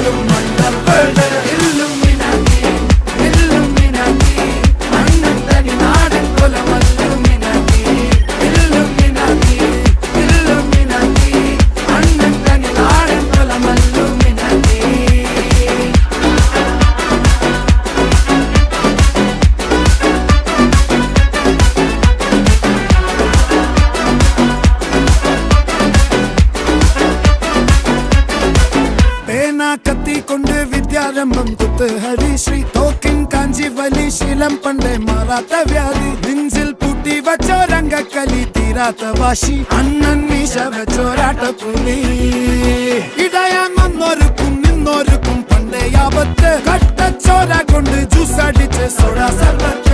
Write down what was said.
പോലും മണ്ടപ്പേട് Illuminati Illuminati അണ്ണൻ തനി നാടൻ കൊലമല്ലുമിനാറ്റി ഇല്ലുമിനാറ്റി ഇല്ലുമിനാറ്റി അണ്ണൻ തനി നാടൻ കൊലമല്ലുമിനാറ്റി. കത്തി കൊണ്ട് വിദ്യാരംഭം കുത്ത് ഹരിശ്രീ തോക്കിൻ കാഞ്ചി വലി ശീലം പണ്ടേ മാറാത്ത വ്യാധി നെഞ്ചിൽ പൂട്ടി വച്ചോരംഗക്കലി തീരാത്ത വാശി അണ്ണൻ മീശ വെച്ചോരാട്ട പുലി ഇടയാൻ വന്നോർക്കും നിന്നോർക്കും പണ്ടേ ആപത്ത് കട്ടച്ചോര കൊണ്ട് ജ്യൂസ് അടിച്ച് സോഡ സർബത്ത്